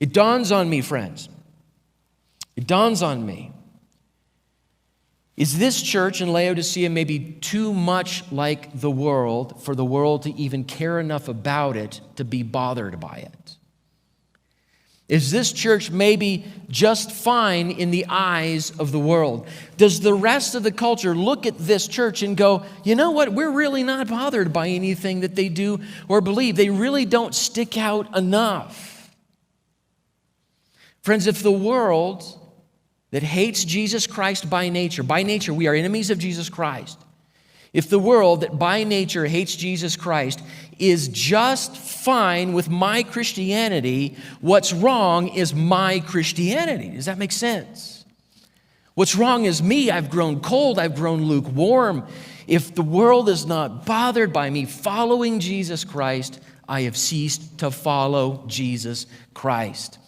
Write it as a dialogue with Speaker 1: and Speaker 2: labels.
Speaker 1: It dawns on me, friends. It dawns on me. Is this church in Laodicea maybe too much like the world for the world to even care enough about it to be bothered by it? Is this church maybe just fine in the eyes of the world? Does the rest of the culture look at this church and go, you know what, we're really not bothered by anything that they do or believe. They really don't stick out enough. Friends, if the world that hates Jesus Christ by nature we are enemies of Jesus Christ. If the world that by nature hates Jesus Christ is just fine with my Christianity, what's wrong is my Christianity. Does that make sense? What's wrong is me. I've grown cold. I've grown lukewarm. If the world is not bothered by me following Jesus Christ, I have ceased to follow Jesus Christ.